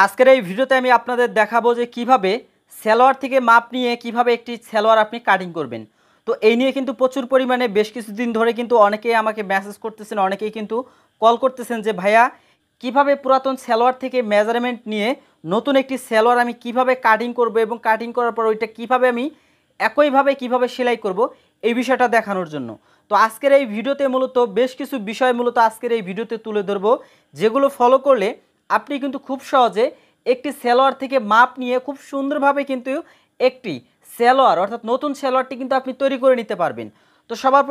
আজকের এই ভিডিওতে আমি আপনাদের দেখাবো যে কিভাবে সালোয়ার থেকে মাপ নিয়ে কিভাবে একটি সালোয়ার আপনি কাটিং করবেন। তো এই নিয়ে কিন্তু প্রচুর পরিমাণে বেশ কিছুদিন ধরে কিন্তু অনেকেই আমাকে মেসেজ করতেছেন, অনেকেই কিন্তু কল করতেছেন যে ভাইয়া কিভাবে পুরাতন সালোয়ার থেকে মেজারমেন্ট নিয়ে নতুন একটি সালোয়ার আমি কিভাবে কাটিং করব এবং কাটিং করার পর ওইটা কিভাবে আমি একইভাবে কিভাবে সেলাই করব এই বিষয়টা দেখানোর জন্য। তো আজকের এই ভিডিওতে মূলত বেশ কিছু বিষয় আজকের এই ভিডিওতে তুলে ধরবো, যেগুলো ফলো করলে আপনি কিন্তু খুব সহজে একটি সালোয়ার থেকে মাপ নিয়ে খুব সুন্দরভাবে কিন্তু একটি সালোয়ার অর্থাৎ নতুন সালোয়ারটি কিন্তু আপনি তৈরি করে নিতে পারবেন। তো সবার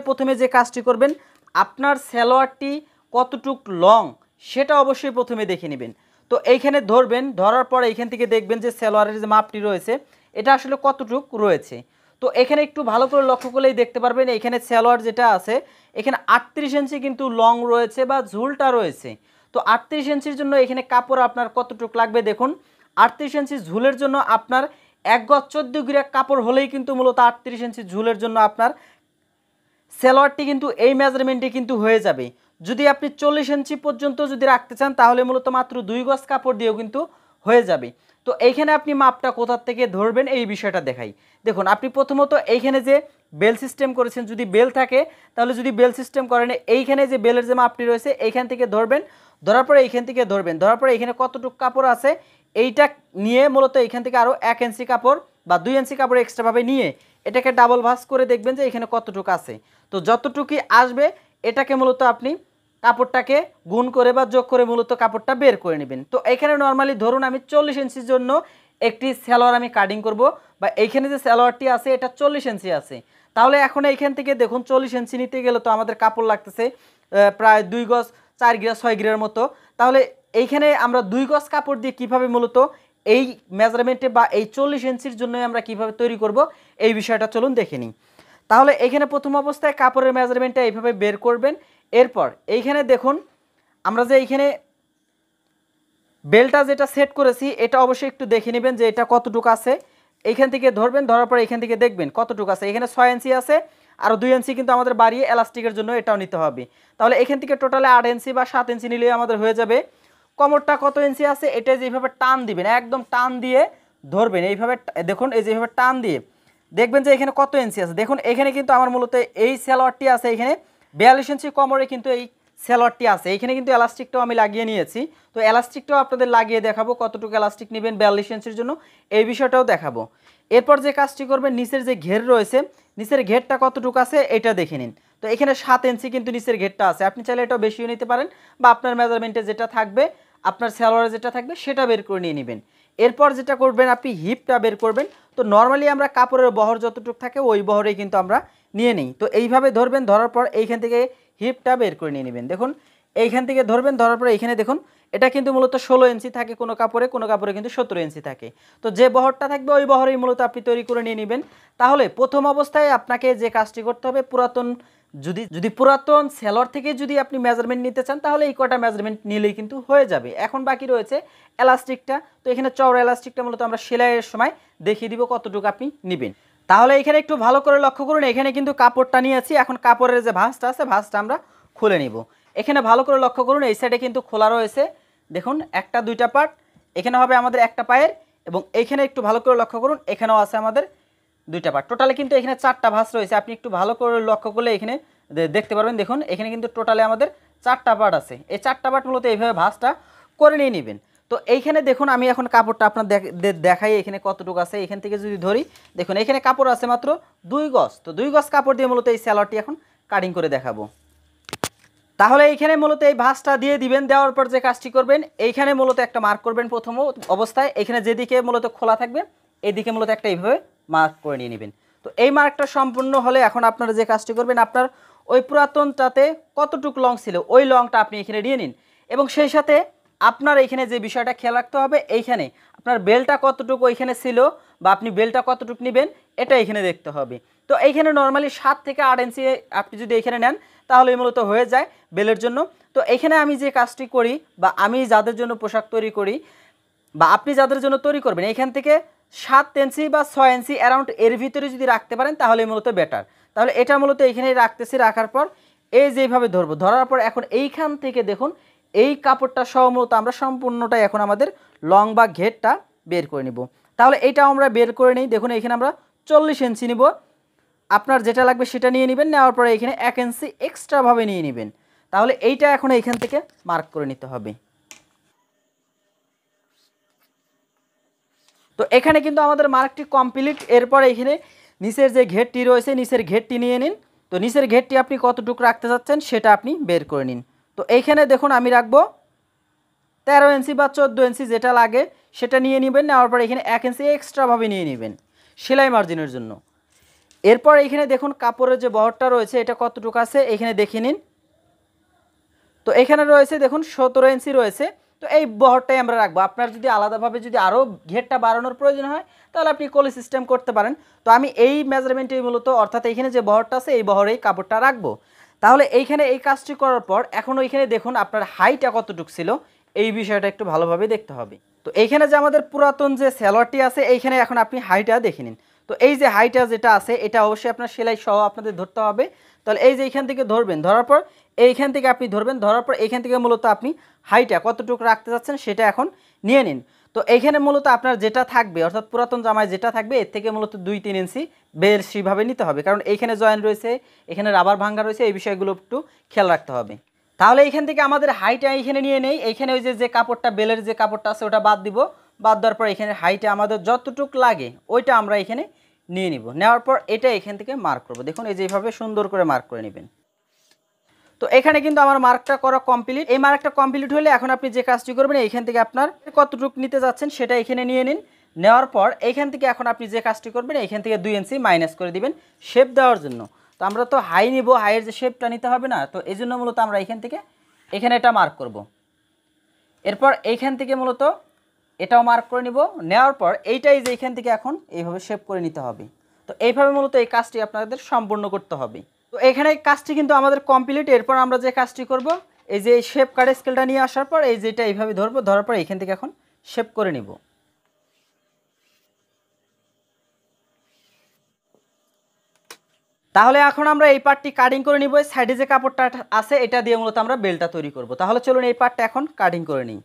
প্রথমে যে কাজটি করবেন, আপনার সালোয়ারটি কতটুক লং সেটা অবশ্যই প্রথমে দেখে নেবেন। তো এইখানে ধরবেন, ধরার পর এইখান থেকে দেখবেন যে সালোয়ারের যে মাপটি রয়েছে এটা আসলে কতটুক রয়েছে। তো এখানে একটু ভালো করে লক্ষ্য করলেই দেখতে পারবেন এখানে সালোয়ার যেটা আছে এখানে 38 ইঞ্চি কিন্তু লং রয়েছে বা ঝুলটা রয়েছে। তো 38 ইঞ্চির জন্য এখানে কাপড় আপনার কতটুক লাগবে দেখুন। 38 ইঞ্চি ঝুলের জন্য আপনার 1 গজ 14 গিরা কাপড় হলেই কিন্তু মূলত 38 ইঞ্চি ঝুলের জন্য আপনার সালোয়ারটি কিন্তু এই মেজারমেন্টে কিন্তু হয়ে যাবে। যদি আপনি 40 ইঞ্চি পর্যন্ত যদি রাখতে চান তাহলে মূলত মাত্র 2 গজ কাপড় দিয়েও কিন্তু হয়ে যাবে। তো এইখানে আপনি মাপটা কোথা থেকে ধরবেন এই বিষয়টা দেখাই। দেখুন, আপনি প্রথমত এইখানে যে বেল সিস্টেম করেছেন, যদি বেল থাকে তাহলে যদি বেল সিস্টেম করেন এইখানে যে বেলের যে মাপটি রয়েছে এইখান থেকে ধরবেন, ধরার পরে এইখান থেকে ধরবেন, ধরার পরে এখানে কতটুকু কাপড় আছে এইটা নিয়ে মূলত এইখান থেকে আরও 1 ইঞ্চি কাপড় বা 2 ইঞ্চি কাপড় এক্সট্রাভাবে নিয়ে এটাকে ডাবল ভাঁজ করে দেখবেন যে এখানে কতটুকু আছে। তো যতটুকুই আসবে এটাকে মূলত আপনি কাপড়টাকে গুণ করে বা যোগ করে মূলত কাপড়টা বের করে নেবেন। তো এখানে নর্মালি ধরুন আমি 40 ইঞ্চির জন্য একটি সালোয়ার আমি কাটিং করব, বা এইখানে যে সালোয়ারটি আছে এটা 40 ইঞ্চি আছে। তাহলে এখন এইখান থেকে দেখুন 40 ইঞ্চি নিতে গেলে তো আমাদের কাপড় লাগতেছে প্রায় 2 গজ 4 গিরা 6 গিরার মতো। তাহলে এইখানে আমরা 2 গজ কাপড় দিয়ে কিভাবে মূলত এই মেজারমেন্টে বা এই 40 ইঞ্চির জন্য আমরা কিভাবে তৈরি করব এই বিষয়টা চলুন দেখে নিই। তাহলে এখানে প্রথম অবস্থায় কাপড়ের মেজারমেন্টটা এইভাবে বের করবেন। এরপর এইখানে দেখুন আমরা যে এইখানে বেলটা যেটা সেট করেছি এটা অবশ্যই একটু দেখে নেবেন যে এটা কতটুকু আছে। এইখান থেকে ধরবেন, ধরার পর এইখান থেকে দেখবেন কতটুকু আছে। এখানে 6 ইঞ্চি আছে, আর 2 ইঞ্চি কিন্তু আমাদের বাড়িয়ে এলাস্টিকের জন্য এটাও নিতে হবে। তাহলে এখান থেকে টোটালে 8 ইঞ্চি বা 7 ইঞ্চি নিলেই আমাদের হয়ে যাবে। কোমরটা কত ইঞ্চি আছে এটা যেভাবে টান দিবেন, একদম টান দিয়ে ধরবেন এইভাবে, দেখুন এই যেভাবে টান দিয়ে দেখবেন যে এখানে কত ইঞ্চি আছে। দেখুন এখানে কিন্তু আমার মূলত এই সালোয়ারটি আছে এখানে 42 ইঞ্চি কোমরে কিন্তু এই সালোয়ারটি আছে। এখানে কিন্তু এলাস্টিকটাও আমি লাগিয়ে নিয়েছি। তো এলাস্টিকটাও আপনাদের লাগিয়ে দেখাবো কতটুকু এলাস্টিক নেবেন 42 ইঞ্চির জন্য এই বিষয়টাও দেখাবো। এরপর যে কাজটি করবেন, নিচের যে ঘের রয়েছে নিচের ঘেরটা কতটুকু আছে এটা দেখে নিন। তো এখানে 7 ইঞ্চি কিন্তু নিচের ঘেরটা আছে, আপনি চাইলে এটাও বেশিও নিতে পারেন বা আপনার মেজারমেন্টে যেটা থাকবে আপনার সালোয়ারে যেটা থাকবে সেটা বের করে নিয়ে নেবেন। এরপর যেটা করবেন আপনি হিপটা বের করবেন। তো নর্মালি আমরা কাপড়ের বহর যতটুকু থাকে ওই বহরেই কিন্তু আমরা নিয়ে নিই। তো এইভাবে ধরবেন, ধরার পর এইখান থেকে হিপটা বের করে নিয়ে নেবেন। দেখুন এইখান থেকে ধরবেন, ধরার পর এইখানে দেখুন এটা কিন্তু মূলত 16 ইঞ্চি থাকে কোনো কাপড়ে কিন্তু 17 ইঞ্চি থাকে। তো যে বহরটা থাকবে ওই বহরেই মূলত আপনি তৈরি করে নিয়ে নেবেন। তাহলে প্রথম অবস্থায় আপনাকে যে কাজটি করতে হবে, যদি পুরাতন সালোয়ার থেকে যদি আপনি মেজারমেন্ট নিতে চান তাহলে এই কটা মেজারমেন্ট নিলেই কিন্তু হয়ে যাবে। এখন বাকি রয়েছে এলাস্টিকটা। তো এখানে চওড়া এলাস্টিকটা মূলত আমরা সেলাইয়ের সময় দেখিয়ে দিব কতটুকু আপনি নেবেন। তাহলে এখানে একটু ভালো করে লক্ষ্য করুন, এখানে কিন্তু কাপড়টা নিয়েছি। এখন কাপড়ের যে ভাঁজটা আছে ভাঁজটা আমরা খুলে নিব। এখানে ভালো করে লক্ষ্য করুন এই সাইডে কিন্তু খোলা রয়েছে, দেখুন একটা দুইটা পার্ট। এখানে হবে আমাদের একটা পায়ের, এবং এইখানে একটু ভালো করে লক্ষ্য করুন এখানেও আছে আমাদের দুইটা পার্ট। টোটালে কিন্তু এখানে 4টা ভাঁজ রয়েছে। আপনি একটু ভালো করে লক্ষ্য করলে এখানে দেখতে পারবেন। দেখুন এখানে কিন্তু টোটালে আমাদের 4টা পার্ট আছে। এই 4টা পার্ট মূলত এইভাবে ভাঁজটা করে নিয়ে নেবেন। তো এইখানে দেখুন আমি এখন কাপড়টা আপনার দেখাই এখানে কতটুকু আছে। এখান থেকে যদি ধরি দেখুন এখানে কাপড় আছে মাত্র 2 গজ। তো 2 গজ কাপড় দিয়ে মূলত এই সালোয়ারটি এখন কাটিং করে দেখাবো। তাহলে এইখানে মূলত এই ভাঁজটা দিয়ে দিবেন। দেওয়ার পর যে কাজটি করবেন এইখানে মূলত একটা মার্ক করবেন প্রথম অবস্থায়। এখানে যেদিকে মূলত খোলা থাকবে এইদিকে মূলত একটা এইভাবে মার্ক করে নিয়ে নেবেন। তো এই মার্কটা সম্পূর্ণ হলে এখন আপনারা যে কাজটি করবেন আপনার ওই পুরাতনটাতে কতটুকু লং ছিল ওই লংটা আপনি এখানে নিয়ে নিন, এবং সেই সাথে আপনার এইখানে যে বিষয়টা খেয়াল রাখতে হবে এইখানে আপনার বেলটা কতটুকু ওইখানে ছিল বা আপনি বেলটা কতটুকু নেবেন এটা এখানে দেখতে হবে। তো এইখানে নর্মালি 7 থেকে 8 ইঞ্চি আপনি যদি এখানে নেন তাহলে মূলত হয়ে যায় বেলের জন্য। তো এখানে আমি যে কাজটি করি বা আমি যাদের জন্য পোশাক তৈরি করি বা আপনি যাদের জন্য তৈরি করবেন এইখান থেকে 7 ইঞ্চি বা 6 ইঞ্চি অ্যারাউন্ড এর ভিতরে যদি রাখতে পারেন তাহলে মূলত বেটার। তাহলে এটা মূলত এইখানেই রাখতেছি। রাখার পর এই যেভাবে ধরবো, ধরার পর এখন এইখান থেকে দেখুন এই কাপড়টা সহ মূলত আমরা সম্পূর্ণটাই এখন আমাদের লং বা ঘেরটা বের করে নিব। তাহলে এইটাও আমরা বের করে নিই। দেখুন এখানে আমরা 40 ইঞ্চি নিব। আপনার যেটা লাগবে সেটা নিয়ে নেবেন, নেওয়ার পরে এখানে 1 ইঞ্চি এক্সট্রাভাবে নিয়ে নেবেন। তাহলে এইটা এখন এইখান থেকে মার্ক করে নিতে হবে। তো এখানে কিন্তু আমাদের মার্কটি কমপ্লিট। এরপর এখানে নিচের যে ঘেরটি রয়েছে নিচের ঘেরটি নিয়ে নিন। তো নিচের ঘেরটি আপনি কতটুকু রাখতে চাচ্ছেন সেটা আপনি বের করে নিন। তো এইখানে দেখুন আমি রাখবো 13 ইঞ্চি বা 14 ইঞ্চি যেটা লাগে সেটা নিয়ে নেবেন। নেওয়ার পর এখানে 1 ইঞ্চি এক্সট্রাভাবে নিয়ে নেবেন সেলাই মার্জিনের জন্য। এরপর এখানে দেখুন কাপড়ের যে বহরটা রয়েছে এটা কতটুকু আছে এখানে দেখে নিন। তো এখানে রয়েছে দেখুন 17 ইঞ্চি রয়েছে। তো এই বহরটাই আমরা রাখবো। আপনার যদি আলাদাভাবে যদি আরও ঘেরটা বাড়ানোর প্রয়োজন হয় তাহলে আপনি কলি সিস্টেম করতে পারেন। তো আমি এই মেজারমেন্টেই মূলত অর্থাৎ এইখানে যে বহরটা আছে এই বহরেই কাপড়টা রাখবো। তাহলে এইখানে এই কাজটি করার পর এখন ওইখানে দেখুন আপনার হাইটটা কতটুকু ছিল এই বিষয়টা একটু ভালোভাবে দেখতে হবে। তো এইখানে যে আমাদের পুরাতন যে সালোয়ারটি আছে এইখানে এখন আপনি হাইটটা দেখে নিন। তো এই যে হাইটটা যেটা আছে এটা অবশ্যই আপনার সেলাই সহ আপনাদের ধরতে হবে। তাহলে এই যে এইখান থেকে ধরবেন, ধরার পর এইখান থেকে আপনি ধরবেন, ধরার পর এইখান থেকে মূলত আপনি হাইটটা কতটুকু রাখতে চাচ্ছেন সেটা এখন নিয়ে নিন। তো এইখানে মূলত আপনার যেটা থাকবে অর্থাৎ পুরাতন জামায় যেটা থাকবে এর থেকে মূলত 2-3 ইঞ্চি বেশিভাবে নিতে হবে, কারণ এইখানে জয়েন রয়েছে, এখানে রাবার ভাঙ্গা রয়েছে, এই বিষয়গুলো একটু খেয়াল রাখতে হবে। তাহলে এইখান থেকে আমাদের হাইটটা এইখানে নিয়ে নেই। এইখানে ওই যে কাপড়টা বেলের যে কাপড়টা আছে ওটা বাদ দিব। বাদ দেওয়ার পর এখানে হাইটে আমাদের যতটুকু লাগে ওইটা আমরা এখানে নিয়ে নিব। নেওয়ার পর এটা এখান থেকে মার্ক করব। দেখুন এই যেভাবে সুন্দর করে মার্ক করে নেবেন। তো এখানে কিন্তু আমার মার্কটা করা কমপ্লিট। এই মার্কটা কমপ্লিট হলে এখন আপনি যে কাজটি করবেন এইখান থেকে আপনার কতটুকু নিতে যাচ্ছেন সেটা এখানে নিয়ে নিন। নেওয়ার পর এইখান থেকে এখন আপনি যে কাজটি করবেন এইখান থেকে 2 ইঞ্চি মাইনাস করে দিবেন শেপ দেওয়ার জন্য। তো আমরা তো হাই নিব, হাইয়ের যে শেপটা নিতে হবে না, তো এই জন্য মূলত আমরা এইখান থেকে এখানে এটা মার্ক করব। এরপর এইখান থেকে মূলত এটাও মার্ক করে নিব। নেওয়ার পর এইটাই যে এইখান থেকে এখন এইভাবে শেপ করে নিতে হবে। তো এইভাবে মূলত এই কাজটি আপনাদের সম্পূর্ণ করতে হবে। তো এখানে কাজটি কিন্তু আমাদের কমপ্লিট। এরপর আমরা যে কাজটি করব এই যে শেপ কাট স্কেলটা নিয়ে আসার পর এই যেটা এইভাবে ধরবো, ধরার পর এইখান থেকে এখন শেপ করে নিব। তাহলে এখন আমরা এই পার্টটি কাটিং করে নিব। সাইডে যে কাপড়টা আছে এটা দিয়ে মূলত আমরা বেলটা তৈরি করব। তাহলে চলুন এই পার্টটা এখন কাটিং করে নিই।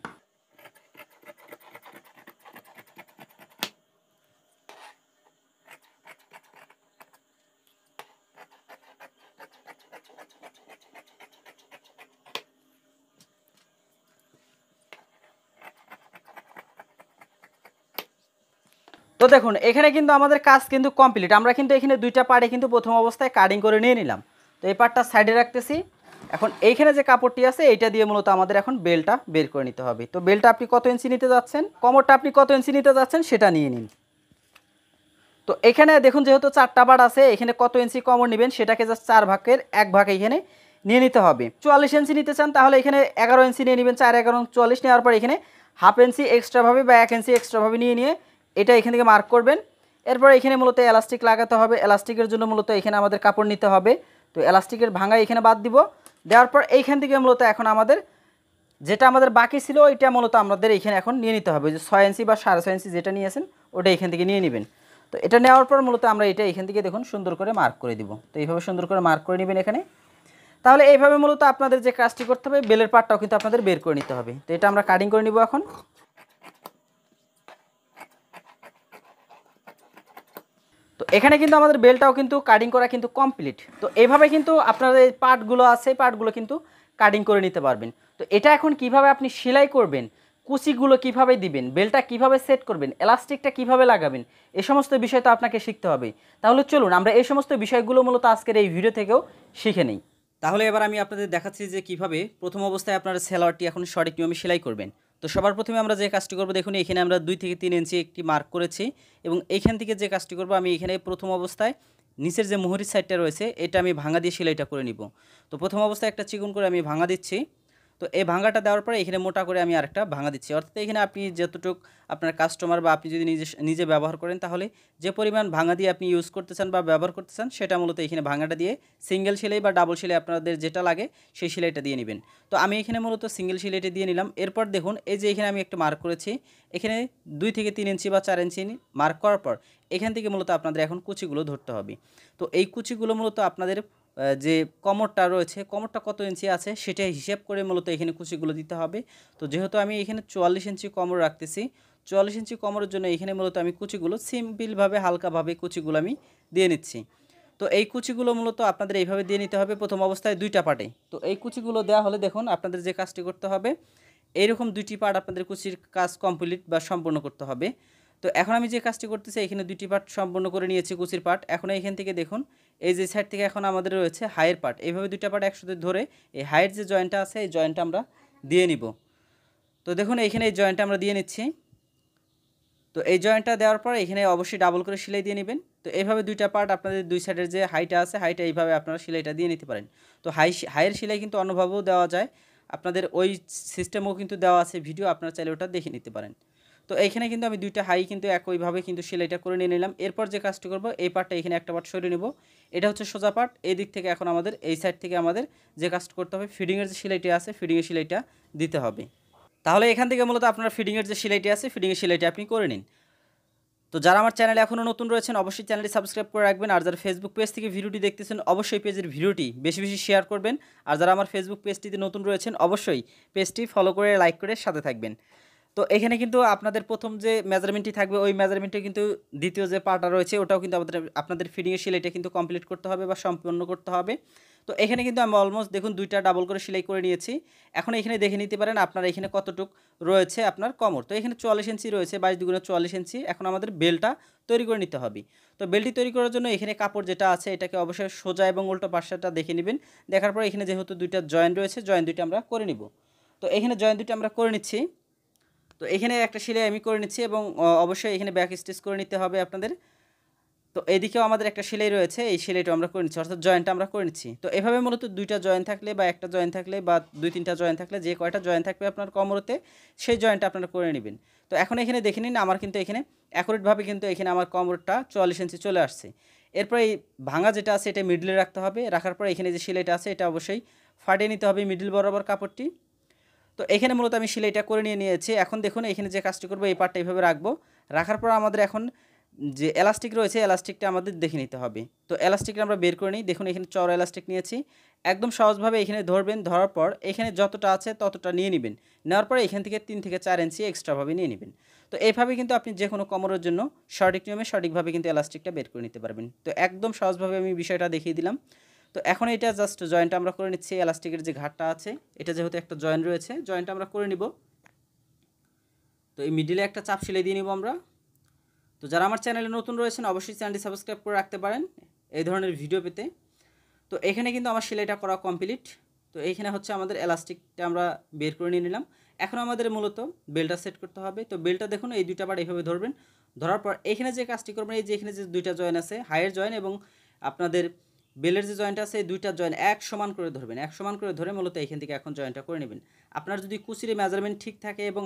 তো দেখুন এখানে কিন্তু আমাদের কাজ কিন্তু কমপ্লিট। আমরা কিন্তু এখানে দুইটা পার্টে কিন্তু প্রথম অবস্থায় কাটিং করে নিয়ে নিলাম। তো এই পার্টটা সাইডে রাখতেছি। এখন এইখানে যে কাপড়টি আছে এইটা দিয়ে মূলত আমাদের এখন বেলটা বের করে নিতে হবে। তো বেলটা আপনি কত ইঞ্চি নিতে যাচ্ছেন, কোমরটা আপনি কত ইঞ্চি নিতে যাচ্ছেন সেটা নিয়ে নিন। তো এখানে দেখুন যেহেতু 4টা পার্ট আছে এখানে কত ইঞ্চি কোমর নেবেন সেটাকে জাস্ট 4 ভাগের 1 ভাগ এখানে নিয়ে নিতে হবে। 44 ইঞ্চি নিতে চান তাহলে এখানে 11 ইঞ্চি নিয়ে নেবেন। 4 11 44 নেওয়ার পর এখানে হাফ ইঞ্চি এক্সট্রাভাবে বা 1 ইঞ্চি এক্সট্রাভাবে নিয়ে এটা এখান থেকে মার্ক করবেন। এরপর এখানে মূলত এলাস্টিক লাগাতে হবে। এলাস্টিকের জন্য মূলত এখানে আমাদের কাপড় নিতে হবে। তো এলাস্টিকের ভাঙা এখানে বাদ দিব। দেওয়ার পর এইখান থেকে মূলত এখন আমাদের যেটা আমাদের বাকি ছিল ওইটা মূলত আমাদের এইখানে এখন নিয়ে নিতে হবে। যে 6 ইঞ্চি বা 6.5 ইঞ্চি যেটা নিয়েছেন ওটা এখান থেকে নিয়ে নেবেন। তো এটা নেওয়ার পর মূলত আমরা এটা এখান থেকে দেখুন সুন্দর করে মার্ক করে দিব। তো এইভাবে সুন্দর করে মার্ক করে নেবেন এখানে। তাহলে এইভাবে মূলত আপনাদের যে কাজটি করতে হবে বেলের পার্টটাও কিন্তু আপনাদের বের করে নিতে হবে। তো এটা আমরা কাটিং করে নিব এখন। তো এখানে কিন্তু আমাদের বেলটাও কিন্তু কাটিং করা কিন্তু কমপ্লিট। তো এইভাবে কিন্তু আপনাদের এই পার্টগুলো আছে পার্টগুলো কিন্তু কাটিং করে নিতে পারবেন। তো এটা এখন কিভাবে আপনি সেলাই করবেন, কুচিগুলো কিভাবে দিবেন, বেলটা কিভাবে সেট করবেন, এলাস্টিকটা কিভাবে লাগাবেন, এই সমস্ত বিষয় তো আপনাকে শিখতে হবে। তাহলে চলুন আমরা এই সমস্ত বিষয়গুলো মূলত আজকের এই ভিডিও থেকেও শিখে নিই। তাহলে এবার আমি আপনাদের দেখাচ্ছি যে কিভাবে প্রথম অবস্থায় আপনারা সেলোয়ারটি এখন সঠিক নিয়মে সেলাই করবেন। তো সবার প্রথমে আমরা যে কাজটি করব দেখুন এখানে আমরা 2 থেকে 3 ইঞ্চি একটি মার্ক করেছি এবং এইখান থেকে যে কাজটি করব আমি এখানে প্রথম অবস্থায় নিচের যে মুহুরির সাইডটা রয়েছে এটা আমি ভাঙা দিয়ে সেলাইটা করে নিব। তো প্রথম অবস্থায় একটা চিকন করে আমি ভাঙা দিচ্ছি। তো এই ভাঙাটা দেওয়ার পরে এখানে মোটা করে আমি আরেকটা ভাঙা দিচ্ছি। অর্থাৎ এখানে আপনি যতটুক আপনার কাস্টমার বা আপনি যদি নিজে ব্যবহার করেন তাহলে যে পরিমাণ ভাঙা দিয়ে আপনি ইউজ করতে চান বা ব্যবহার করতে চান সেটা মূলত এখানে ভাঙাটা দিয়ে সিঙ্গেল সেলাই বা ডাবল সেলাই আপনাদের যেটা লাগে সেই সেলাইটা দিয়ে নেবেন। তো আমি এখানে মূলত সিঙ্গেল সেলাইটা দিয়ে নিলাম। এরপর দেখুন এই যে এখানে আমি একটা মার্ক করেছি, এখানে 2 থেকে 3 ইঞ্চি বা 4 ইঞ্চি মার্ক করার পর এখান থেকে মূলত আপনাদের এখন কুচিগুলো ধরতে হবে। তো এই কুচিগুলো মূলত আপনাদের যে কোমরটা রয়েছে, কোমরটা কত ইঞ্চি আছে সেটা হিসাব করে মূলত এখানে কুচিগুলো দিতে হবে। তো যেহেতু আমি এখানে 44 ইঞ্চি কোমর রাখতেছি, 44 ইঞ্চি কোমরের জন্য এখানে মূলত আমি কুচিগুলো সিম্পলভাবে হালকাভাবে কুচিগুলো আমি দিয়ে নিচ্ছি। তো এই কুচিগুলো মূলত আপনাদের এইভাবে দিয়ে নিতে হবে প্রথম অবস্থায় 2টা পার্টে। তো এই কুচিগুলো দেওয়া হলে দেখুন আপনাদের যে কাজটি করতে হবে, এইরকম 2টি পার্ট আপনাদের কুচির কাজ কমপ্লিট বা সম্পূর্ণ করতে হবে। তো এখন আমি যে কাজটি করতেছি, এখানে 2টি পার্ট সম্পূর্ণ করে নিয়েছি কুচির পার্ট। এখন এইখান থেকে দেখুন এই যে সাইড থেকে এখন আমাদের রয়েছে হাইয়ের পার্ট, এইভাবে 2টা পার্ট একসাথে ধরে এই হাইয়ের যে জয়েন্টটা আছে এই জয়েন্টটা আমরা দিয়ে নিব। তো দেখুন এইখানে এই জয়েন্টটা আমরা দিয়ে নিচ্ছি। তো এই জয়েন্টটা দেওয়ার পর এখানে অবশ্যই ডাবল করে সেলাই দিয়ে নেবেন। তো এইভাবে 2টা পার্ট আপনাদের 2 সাইডের যে হাইটা আছে হাইটা এইভাবে আপনারা সেলাইটা দিয়ে নিতে পারেন। তো হাইয়ের সেলাই কিন্তু অন্যভাবেও দেওয়া যায়, আপনাদের ওই সিস্টেমও কিন্তু দেওয়া আছে ভিডিও, আপনারা চাইলে ওটা দেখে নিতে পারেন। তো এইখানে কিন্তু আমি 2টা হাই কিন্তু একইভাবে কিন্তু সেলাইটা করে নিয়ে নিলাম। এরপর যে কাজটি করব, এই পার্টটা এখানে একটা পার্ট সরিয়ে নেব, এটা হচ্ছে সোজা পার্ট। এই দিক থেকে এখন আমাদের এই সাইড থেকে আমাদের যে কাজটা করতে হবে, ফিডিংয়ের যে সেলাইটা আছে ফিডিংয়ের সেলাইটা দিতে হবে। তাহলে এখান থেকে মূলত আপনার ফিডিংয়ের যে সেলাইটি আছে ফিডিংয়ের সেলাইটা আপনি করে নিন। তো যারা আমার চ্যানেলে এখনও নতুন রয়েছেন অবশ্যই চ্যানেলটি সাবস্ক্রাইব করে রাখবেন। আর যারা ফেসবুক পেজ থেকে ভিডিওটি দেখতেছেন অবশ্যই পেজের ভিডিওটি বেশি বেশি শেয়ার করবেন। আর যারা আমার ফেসবুক পেজটিতে নতুন রয়েছেন অবশ্যই পেজটি ফলো করে লাইক করে সাথে থাকবেন। তো এখানে কিন্তু আপনাদের প্রথম যে মেজারমেন্টটি থাকবে ওই মেজারমেন্টে কিন্তু দ্বিতীয় যে পার্টটা রয়েছে ওটাও কিন্তু আপনাদের ফিডিংয়ের সেলাইটা কিন্তু কমপ্লিট করতে হবে বা সম্পূর্ণ করতে হবে। তো এখানে কিন্তু আমি অলমোস্ট দেখুন 2টা ডাবল করে সেলাই করে নিয়েছি। এখন এখানে দেখে নিতে পারেন আপনার এখানে কতটুক রয়েছে আপনার কোমর। তো এখানে 44 ইঞ্চি রয়েছে, 22 দুগুণে 44 ইঞ্চি। এখন আমাদের বেলটা তৈরি করে নিতে হবে। তো বেলটি তৈরি করার জন্য এখানে কাপড় যেটা আছে এটাকে অবশ্যই সোজা এবং উল্টো পাশটা দেখে নেবেন। দেখার পর এখানে যেহেতু 2টা জয়েন্ট রয়েছে, জয়েন্ট 2টা আমরা করে নিব। তো এখানে জয়েন্ট 2টা আমরা করে নিচ্ছি। তো এখানে একটা সেলাই আমি করে নিচ্ছি এবং অবশ্যই এখানে ব্যাক স্টিচ করে নিতে হবে আপনাদের। তো এইদিকেও আমাদের একটা সেলাই রয়েছে, এই সেলাইটা আমরা করে নিচ্ছি, অর্থাৎ জয়েন্টটা আমরা করে নিচ্ছি। তো এভাবে মূলত 2টা জয়েন্ট থাকলে বা একটা জয়েন্ট থাকলে বা 2-3টা জয়েন্ট থাকলে যে কয়টা জয়েন্ট থাকবে আপনার কোমরতে সেই জয়েন্টটা আপনারা করে নেবেন। তো এখন এখানে দেখে নিন আমার কিন্তু এখানে অ্যাকুরেটভাবে কিন্তু এখানে আমার কোমরটা 44 ইঞ্চি চলে আসছে। এরপর এই ভাঙা যেটা আছে এটা মিডলে রাখতে হবে, রাখার পর এখানে যে সেলাইটা আছে এটা অবশ্যই ফাটিয়ে নিতে হবে মিডল বরাবর কাপড়টি। তো এখানে মূলত আমি সেলাইটা করে নিয়েছি। এখন দেখুন এখানে যে কাজটি করবো এই পার্টটা এইভাবে রাখবো, রাখার পর আমাদের এখন যে এলাস্টিক রয়েছে এলাস্টিকটা আমাদের দেখে নিতে হবে। তো এলাস্টিকটা আমরা বের করে নিই। দেখুন এখানে চওড়া এলাস্টিক নিয়েছি, একদম সহজভাবে এখানে ধরবেন, ধরার পর এখানে যতটা আছে ততটা নিয়ে নেবেন, নেওয়ার পরে এখান থেকে 3 থেকে 4 ইঞ্চি এক্সট্রাভাবে নিয়ে নেবেন। তো এইভাবে কিন্তু আপনি যে কোনো কোমরের জন্য সঠিক নিয়মে সঠিকভাবে কিন্তু এলাস্টিকটা বের করে নিতে পারবেন। তো একদম সহজভাবে আমি বিষয়টা দেখিয়ে দিলাম। তো এখন এটা জাস্ট জয়েন্টটা আমরা করে নিচ্ছি, এলাস্টিকের যে ঘাটটা আছে এটা যেহেতু একটা জয়েন্ট রয়েছে জয়েন্টটা আমরা করে নিব। তো এই মিডিলে একটা চাপ সেলাই দিয়ে নিব আমরা। তো যারা আমার চ্যানেলে নতুন রয়েছেন অবশ্যই চ্যানেলটি সাবস্ক্রাইব করে রাখতে পারেন এই ধরনের ভিডিও পেতে। তো এখানে কিন্তু আমার সেলাইটা করা কমপ্লিট। তো এইখানে হচ্ছে আমাদের এলাস্টিকটা আমরা বের করে নিয়ে নিলাম। এখন আমাদের মূলত বেলটা সেট করতে হবে। তো বেলটা দেখুন এই 2টা পার্ট এইভাবে ধরবেন, ধরার পর এখানে যে কাজটি করবেন এই যে এখানে যে 2টা জয়েন্ট আছে হাইয়ের জয়েন্ট এবং আপনাদের বেলের যে জয়েন্ট আছে এই 2টা জয়েন্ট এক সমান করে ধরবেন, এক সমান করে ধরে মূলত এখান থেকে এখন জয়েন্টটা করে নেবেন। আপনার যদি কুচির মেজারমেন্ট ঠিক থাকে এবং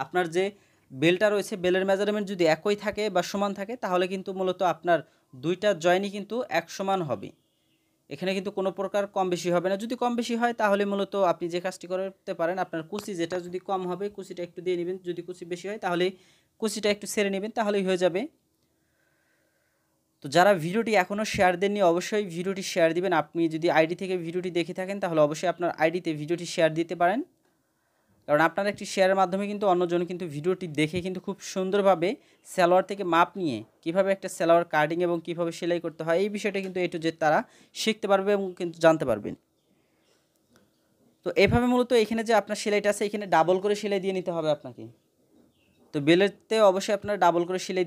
আপনার যে বেলটা রয়েছে বেলের মেজারমেন্ট যদি একই থাকে বা সমান থাকে তাহলে কিন্তু মূলত আপনার 2টা জয়েন্টই কিন্তু এক সমান হবে। এখানে কিন্তু কোনো প্রকার কম বেশি হবে না। যদি কম বেশি হয় তাহলে মূলত আপনি যে কাজটি করতে পারেন, আপনার কুচি যেটা যদি কম হবে কুচিটা একটু দিয়ে নেবেন, যদি কুচি বেশি হয় তাহলে কুচিটা একটু ছেড়ে নেবেন, তাহলেই হয়ে যাবে। তো যারা ভিডিওটি এখনও শেয়ার দেননি অবশ্যই ভিডিওটি শেয়ার দিবেন। আপনি যদি আইডি থেকে ভিডিওটি দেখে থাকেন তাহলে অবশ্যই আপনার আইডিতে ভিডিওটি শেয়ার দিতে পারেন, কারণ আপনার একটি শেয়ারের মাধ্যমে কিন্তু অন্যজন কিন্তু ভিডিওটি দেখে কিন্তু খুব সুন্দরভাবে সালোয়ার থেকে মাপ নিয়ে কীভাবে একটা সালোয়ার কাটিং এবং কীভাবে সেলাই করতে হয় এই বিষয়টা কিন্তু A to Z তারা শিখতে পারবে এবং কিন্তু জানতে পারবেন। তো এভাবে মূলত এখানে যে আপনার সেলাইটা আছে এখানে ডাবল করে সেলাই দিয়ে নিতে হবে আপনাকে। তো বেলেতে অবশ্যই আপনারা ডাবল করে সেলাই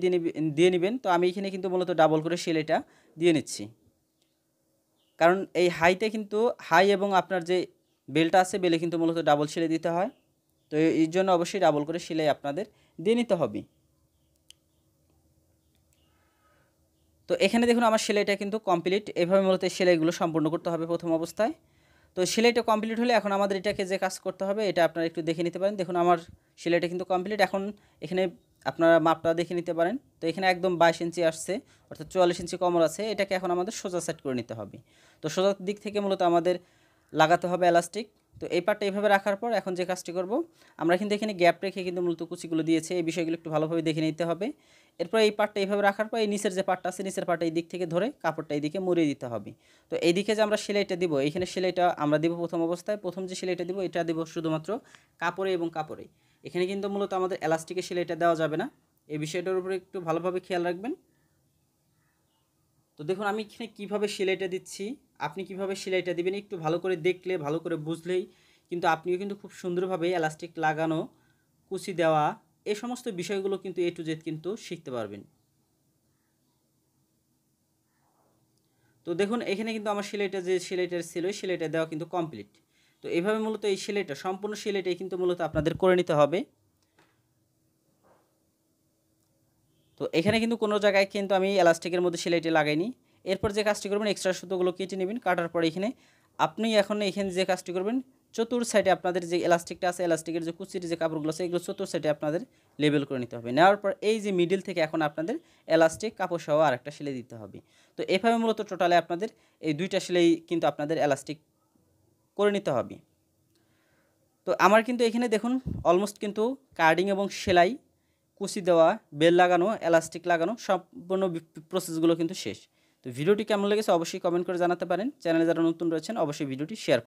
দিয়ে নেবেন। তো আমি এখানে কিন্তু মূলত ডাবল করে সেলাইটা দিয়ে নিচ্ছি, কারণ এই হাইতে কিন্তু হাই এবং আপনার যে বেলটা আছে বেলে কিন্তু মূলত ডাবল সেলাই দিতে হয়। তো এই জন্য অবশ্যই ডাবল করে সেলাই আপনাদের দিয়ে নিতে হবে। তো এখানে দেখুন আমার সেলাইটা কিন্তু কমপ্লিট। এভাবে মূলত সেলাইগুলো সম্পূর্ণ করতে হবে প্রথম অবস্থায়। তো সেলাইটা কমপ্লিট হলে এখন আমাদের এটাকে যে কাজ করতে হবে এটা আপনারা একটু দেখে নিতে পারেন। দেখুন আমার সেলাইটা কিন্তু কমপ্লিট। এখন এখানে আপনারা মাপটা দেখে নিতে পারেন। তো এখানে একদম 22 ইঞ্চি আসছে, অর্থাৎ 44 ইঞ্চি কোমর আছে। এটাকে এখন আমাদের সোজা সেট করে নিতে হবে। তো সোজা দিক থেকে মূলত আমাদের লাগাতে হবে এলাস্টিক। তো এই পার্টটা এইভাবে রাখার পর এখন যে কাজটি করব, আমরা কিন্তু এখানে গ্যাপ রেখে কিন্তু মূলত কুচিগুলো দিয়েছে, এই বিষয়গুলো একটু ভালোভাবে দেখে নিতে হবে। এরপর এই পার্টটা এইভাবে রাখার পর এই নিচের যে পার্টটা আছে, নিচের পার্টটা এই দিক থেকে ধরে কাপড়টা এইদিকে মুড়িয়ে দিতে হবে। তো এইদিকে যে আমরা সেলাইটা দিব, এইখানে সেলাইটা আমরা দিব প্রথম অবস্থায়, প্রথম যে সেলাইটা দিব এটা দিব শুধুমাত্র কাপড়ে এবং কাপড়ে। এখানে কিন্তু মূলত আমাদের এলাস্টিকের সেলাইটা দেওয়া যাবে না, এই বিষয়টার উপরে একটু ভালোভাবে খেয়াল রাখবেন। তো দেখুন আমি এখানে কীভাবে সেলাইটা দিচ্ছি, আপনি কিভাবে সেলাইটা দিবেন একটু ভালো করে দেখলে, ভালো করে বুঝলেই কিন্তু আপনিও কিন্তু খুব সুন্দরভাবে এলাস্টিক লাগানো, কুচি দেওয়া, এই সমস্ত বিষয়গুলো কিন্তু A to Z কিন্তু শিখতে পারবেন। তো দেখুন এখানে কিন্তু আমার সেলাইটা যে সেলাইটা ছিল, সেলাইটা দেওয়া কিন্তু কমপ্লিট। তো এইভাবে মূলত এই সেলাইটা, সম্পূর্ণ সেলাইটাই কিন্তু মূলত আপনাদের করে নিতে হবে। তো এখানে কিন্তু কোনো জায়গায় কিন্তু আমি এলাস্টিকের মধ্যে সেলাইটি লাগাইনি। এরপর যে কাজটি করবেন, এক্সট্রা সুতোগুলো কেটে নেবেন, কাটার পর এখানে আপনি এখন এখানে যে কাজটি করবেন, চতুর সাইডে আপনাদের যে এলাস্টিকটা আছে, এলাস্টিকের যে কুচির যে কাপড়গুলো আছে, এগুলো চতুর সাইডে আপনাদের লেবেল করে নিতে হবে। নেওয়ার পর এই যে মিডিল থেকে এখন আপনাদের এলাস্টিক কাপড় সহ আরেকটা সেলাই দিতে হবে। তো এভাবে মূলত টোটালে আপনাদের এই দুইটা সেলাই কিন্তু আপনাদের এলাস্টিক করে নিতে হবে। তো আমার কিন্তু এখানে দেখুন অলমোস্ট কিন্তু কার্ডিং এবং সেলাই, কুচি দেওয়া, বেল লাগানো, এলাস্টিক লাগানো সম্পূর্ণ প্রসেসগুলো কিন্তু শেষ। তো ভিডিওটি কেমন লেগেছে অবশ্যই কমেন্ট করে জানাতে পারেন। চ্যানেলে যারা নতুন রয়েছেন অবশ্যই ভিডিওটি শেয়ার